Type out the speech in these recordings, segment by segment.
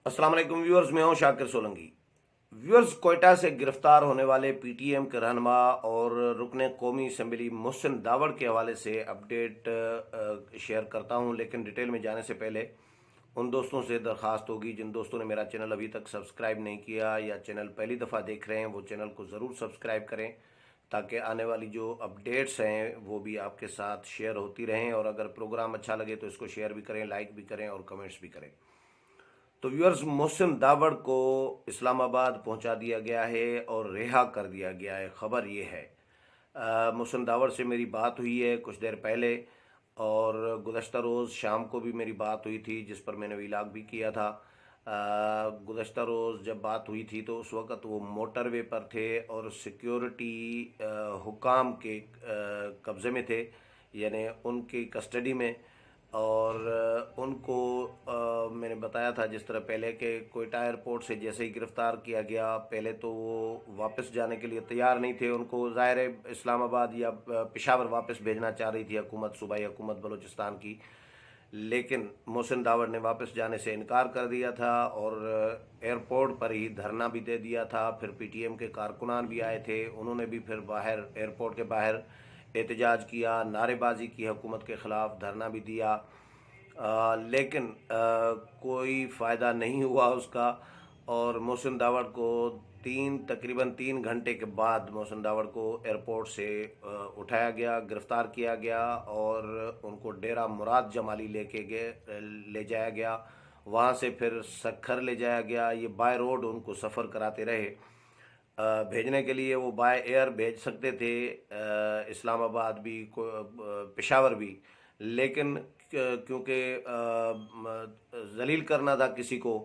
अस्सलाम वालेकुम व्यूअर्स, मैं हूं शाकिर सोलंकी। व्यूअर्स, कोयटा से गिरफ्तार होने वाले पीटीएम के रहनुमा और रुकने कौमी असम्बली मोहसिन दावड़ के हवाले से अपडेट शेयर करता हूं, लेकिन डिटेल में जाने से पहले उन दोस्तों से दरख्वास्त होगी जिन दोस्तों ने मेरा चैनल अभी तक सब्सक्राइब नहीं किया या चैनल पहली दफ़ा देख रहे हैं, वो चैनल को ज़रूर सब्सक्राइब करें ताकि आने वाली जो अपडेट्स हैं वो भी आपके साथ शेयर होती रहें। और अगर प्रोग्राम अच्छा लगे तो इसको शेयर भी करें, लाइक भी करें और कमेंट्स भी करें। तो व्यूअर्स, मोहसिन दावड़ को इस्लामाबाद पहुंचा दिया गया है और रिहा कर दिया गया है। ख़बर ये है, मोहसिन दावड़ से मेरी बात हुई है कुछ देर पहले और गुज़श्ता रोज़ शाम को भी मेरी बात हुई थी, जिस पर मैंने व्लॉग भी किया था। गुज़श्ता रोज़ जब बात हुई थी तो उस वक़्त वो मोटरवे पर थे और सिक्योरिटी हुकाम के कब्ज़े में थे, यानी उनकी कस्टडी में। और उनको मैंने बताया था जिस तरह पहले के कोयटा एयरपोर्ट से जैसे ही गिरफ़्तार किया गया, पहले तो वो वापस जाने के लिए तैयार नहीं थे। उनको ज़ाहिर है इस्लामाबाद या पेशावर वापस भेजना चाह रही थी हुकूमत, सूबाई हुकूमत बलूचिस्तान की, लेकिन मोहसिन दावड़ ने वापस जाने से इनकार कर दिया था और एयरपोर्ट पर ही धरना भी दे दिया था। फिर पीटीएम के कारकुनान भी आए थे, उन्होंने भी फिर बाहर एयरपोर्ट के बाहर एहतजाज किया, नारेबाजी की, हुकूमत के ख़िलाफ़ धरना भी दिया। लेकिन कोई फ़ायदा नहीं हुआ उसका। और मोहसिन दावड़ को तकरीबन 3 घंटे के बाद मोहसिन दावड़ को एयरपोर्ट से उठाया गया, गिरफ़्तार किया गया और उनको डेरा मुराद जमाली ले जाया गया। वहाँ से फिर सखर ले जाया गया। ये बाय रोड उनको सफ़र कराते रहे। भेजने के लिए वो बाय एयर भेज सकते थे, इस्लामाबाद भी, पेशावर भी, लेकिन क्योंकि जलील करना था किसी को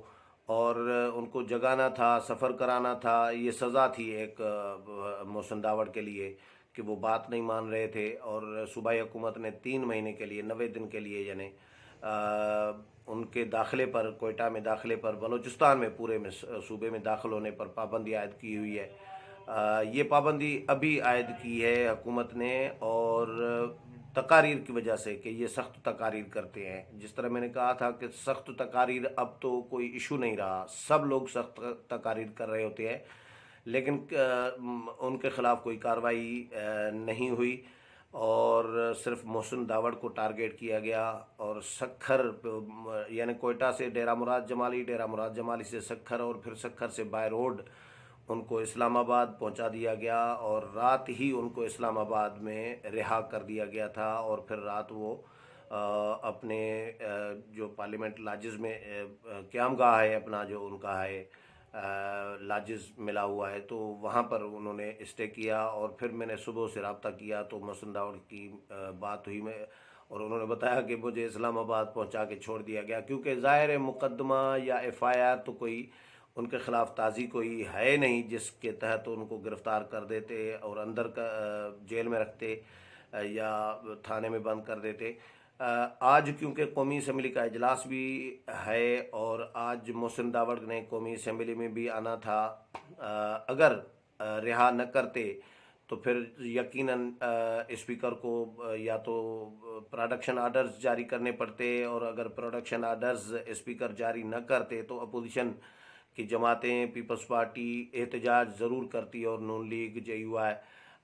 और उनको जगाना था, सफ़र कराना था, ये सज़ा थी एक मोहसिन दावड़ के लिए कि वो बात नहीं मान रहे थे। और सूबाई हुकूमत ने 3 महीने के लिए, 90 दिन के लिए, यानी उनके दाखिले पर, कोयटा में दाखिले पर, बलूचिस्तान में पूरे में सूबे में दाखिल होने पर पाबंदी आयद की हुई है। ये पाबंदी अभी आयद की है हुकूमत ने, और तकारीर की वजह से कि ये सख्त तकारीर करते हैं। जिस तरह मैंने कहा था कि सख्त तकारीर अब तो कोई इशू नहीं रहा, सब लोग सख्त तकारीर कर रहे होते हैं, लेकिन उनके ख़िलाफ़ कोई कार्रवाई नहीं हुई और सिर्फ मोहसिन दावड़ को टारगेट किया गया। और सखर, यानी कोयटा से डेरा मुराद जमाली, डेरा मुराद जमाली से सखर और फिर सखर से बाय रोड उनको इस्लामाबाद पहुंचा दिया गया और रात ही उनको इस्लामाबाद में रिहा कर दिया गया था। और फिर रात वो अपने जो पार्लियामेंट लाजिज़ में क़यामगाह है अपना, जो उनका है लाजिज़ मिला हुआ है, तो वहाँ पर उन्होंने स्टे किया। और फिर मैंने सुबह से रब्ता किया तो मोहसिन दावड़ की बात हुई में, और उन्होंने बताया कि मुझे इस्लामाबाद पहुँचा के छोड़ दिया गया, क्योंकि ज़ाहिर है मुकदमा या एफआईआर तो कोई उनके ख़िलाफ़ ताज़ी कोई है नहीं जिसके तहत उनको गिरफ़्तार कर देते और अंदर का जेल में रखते या थाने में बंद कर देते। आज क्योंकि कौमी असम्बली का इजलास भी है और आज मोहसिन दावड़ ने कौमी असम्बली में भी आना था, अगर रिहा न करते तो फिर यकीनन स्पीकर को या तो प्रोडक्शन आर्डर्स जारी करने पड़ते, और अगर प्रोडक्शन आर्डर्स स्पीकर जारी न करते तो अपोजिशन की जमातें, पीपल्स पार्टी एहतजाज ज़रूर करती और नून लीग, JUI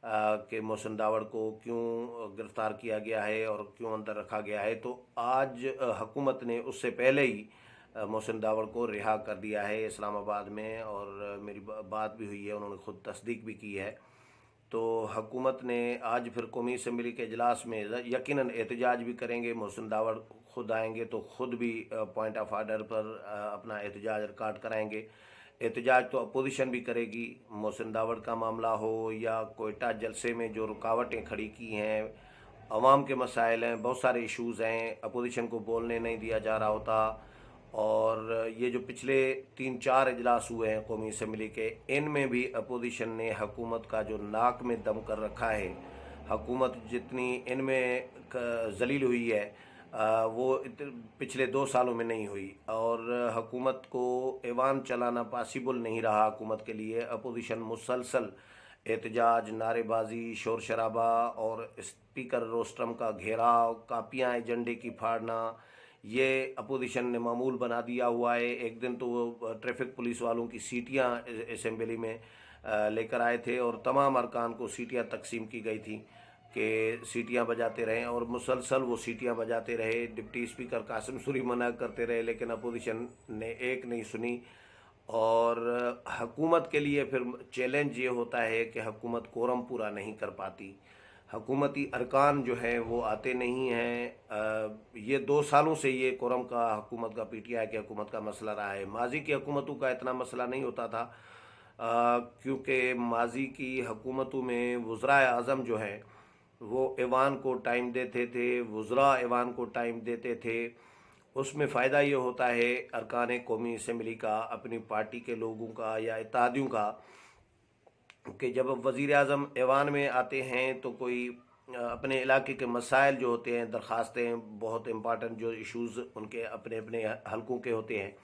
के मोहसिन दावड़ को क्यों गिरफ़्तार किया गया है और क्यों अंदर रखा गया है। तो आज हुकूमत ने उससे पहले ही मोहसिन दावड़ को रिहा कर दिया है इस्लामाबाद में, और मेरी बात भी हुई है, उन्होंने ख़ुद तस्दीक भी की है। तो हुकूमत ने आज फिर कौमी असम्बली के इजलास में यकीनन एहतजाज भी करेंगे। मोहसिन दावड़ खुद आएंगे तो ख़ुद भी पॉइंट ऑफ आर्डर पर अपना एहतजाज रिकॉर्ड कराएंगे। एहतजाज तो अपोजिशन भी करेगी, मोहसिन दावड़ का मामला हो या कोयटा जलसे में जो रुकावटें खड़ी की हैं, अवाम के मसाइल हैं, बहुत सारे इश्यूज़ हैं, अपोजिशन को बोलने नहीं दिया जा रहा होता। और ये जो पिछले 3-4 इजलास हुए हैं कौमी असम्बली के, इनमें भी अपोजिशन ने हुकूमत का जो नाक में दम कर रखा है, हुकूमत जितनी इनमें जलील हुई है वो पिछले 2 सालों में नहीं हुई। और हुकूमत को ऐवान चलाना पॉसिबल नहीं रहा हुकूमत के लिए। अपोजिशन मुसलसल एहतजाज, नारेबाजी, शोर शराबा और स्पीकर रोस्ट्रम का घेराव, कापियाँ एजेंडे की फाड़ना, ये अपोजिशन ने मामूल बना दिया हुआ है। एक दिन तो वो ट्रैफिक पुलिस वालों की सीटियां असेंबली में लेकर आए थे और तमाम अरकान को सीटियां तकसीम की गई थी कि सीटियां बजाते रहें, और मुसलसल वो सीटियां बजाते रहे। डिप्टी स्पीकर कासिम सूरी मना करते रहे, लेकिन अपोजिशन ने एक नहीं सुनी। और हुकूमत के लिए फिर चैलेंज ये होता है कि हुकूमत कोरम पूरा नहीं कर पाती, हुकूमती अरकान जो हैं वो आते नहीं हैं। ये 2 सालों से ये कोरम का हुकूमत का PTI की हुकूमत का मसला रहा है। माजी की हुकूमतों का इतना मसला नहीं होता था, क्योंकि माजी की हुकूमतों में वज़राए आज़म जो हैं वो ऐवान को टाइम देते थे, वज़रा ऐवान को टाइम देते थे। उसमें फ़ायदा ये होता है अरकान कौमी असम्बली का, अपनी पार्टी के लोगों का या इत्तेहादियों का, कि जब वज़ीर आज़म ऐवान में आते हैं तो कोई अपने इलाके के मसाइल जो होते हैं, दरख्वास्तें, बहुत इम्पॉर्टेंट जो इश्यूज़ उनके अपने अपने हलकों के होते हैं,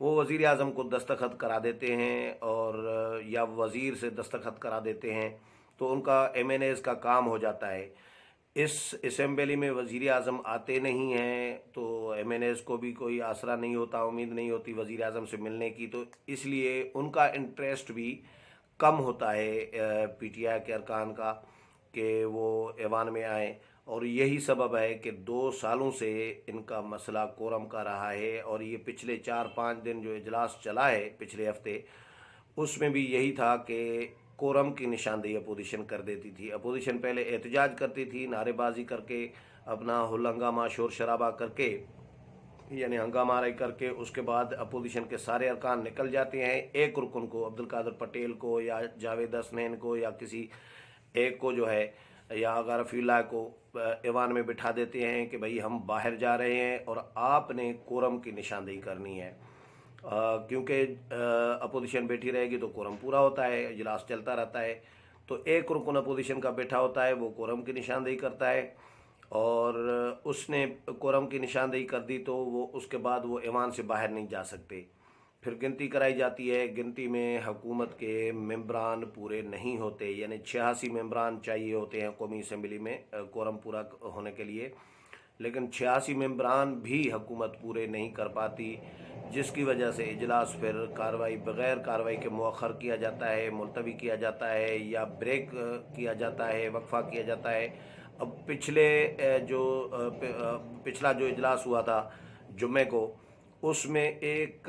वो वज़ीर आज़म को दस्तखत करा देते हैं और या वज़ीर से दस्तखत करा देते हैं, तो उनका MNAs का काम हो जाता है। इस असेंबली में वज़ीर आज़म आते नहीं हैं तो MNAs को भी कोई आसरा नहीं होता, उम्मीद नहीं होती वज़ीर आज़म से मिलने की, तो इसलिए उनका इंटरेस्ट भी कम होता है PTI के अरकान का कि वो ऐवान में आएँ। और यही सबब है कि 2 सालों से इनका मसला कोरम का रहा है। और ये पिछले 4-5 दिन जो इजलास चला है पिछले हफ्ते, उसमें भी यही था कि कोरम की निशानदेही अपोजिशन कर देती थी। अपोजिशन पहले एहतजाज करती थी, नारेबाजी करके, अपना हुल हंगामा शोर शराबा करके, यानी हंगामा आराई करके, उसके बाद अपोजिशन के सारे अरकान निकल जाते हैं। एक रुकन को, अब्दुल कादर पटेल को या जावेद हसनैन को या किसी एक को जो है, या अगर रफ़ीउल्लाह को ऐवान में बिठा देते हैं कि भाई हम बाहर जा रहे हैं और आपने कोरम की निशानदेही करनी है। क्योंकि अपोजिशन बैठी रहेगी तो कोरम पूरा होता है, इजलास चलता रहता है। तो एक रुकन अपोजिशन का बैठा होता है, वो कोरम की निशानदेही करता है, और उसने कोरम की निशानदेही कर दी तो वो उसके बाद वो ऐवान से बाहर नहीं जा सकते। फिर गिनती कराई जाती है। गिनती में हुकूमत के मेंबरान पूरे नहीं होते, यानी 86 मेंबरान चाहिए होते हैं कौमी असम्बली में कोरम पूरा होने के लिए, लेकिन 86 मेंबरान भी हुकूमत पूरे नहीं कर पाती, जिसकी वजह से इजलास फिर कार्रवाई बग़ैर कार्रवाई के मुअख्खर किया जाता है, मुलतवी किया जाता है या ब्रेक किया जाता है, वक्फा किया जाता है। अब पिछला जो इजलास हुआ था जुम्मे को, उसमें एक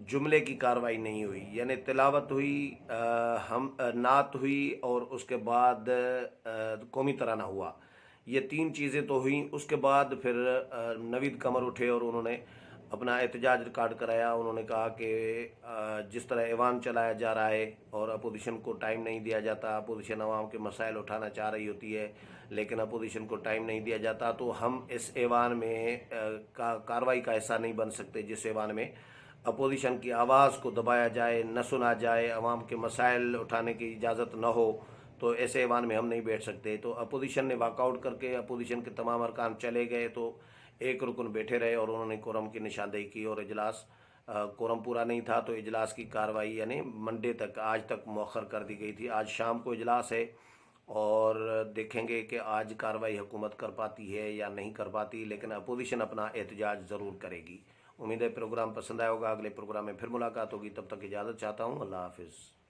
जुमले की कार्रवाई नहीं हुई, यानी तिलावत हुई, नात हुई और उसके बाद कौमी तराना हुआ। ये 3 चीज़ें तो हुई। उसके बाद फिर नवीद कमर उठे और उन्होंने अपना एहतजाज रिकॉर्ड कराया। उन्होंने कहा कि जिस तरह ऐवान चलाया जा रहा है और अपोजिशन को टाइम नहीं दिया जाता, अपोजिशन अवाम के मसाइल उठाना चाह रही होती है लेकिन अपोजिशन को टाइम नहीं दिया जाता, तो हम इस ऐवान में कार्रवाई का हिस्सा नहीं बन सकते जिस ऐवान में अपोजिशन की आवाज़ को दबाया जाए, न सुना जाए, अवाम के मसाइल उठाने की इजाज़त न हो, तो ऐसे ऐवान में हम नहीं बैठ सकते। तो अपोजिशन ने वॉकआउट करके अपोजिशन के तमाम अरकान चले गए, तो एक रुकन बैठे रहे और उन्होंने कोरम की निशानदेही की और इजलास कोरम पूरा नहीं था तो इजलास की कार्रवाई यानी मंडे तक, आज तक मौखर कर दी गई थी। आज शाम को इजलास है और देखेंगे कि आज कार्रवाई हुकूमत कर पाती है या नहीं कर पाती, लेकिन अपोजिशन अपना एहतजाज ज़रूर करेगी। उम्मीद है प्रोग्राम पसंद आया होगा। अगले प्रोग्राम में फिर मुलाकात होगी, तब तक इजाज़त चाहता हूँ। अल्लाह हाफिज़।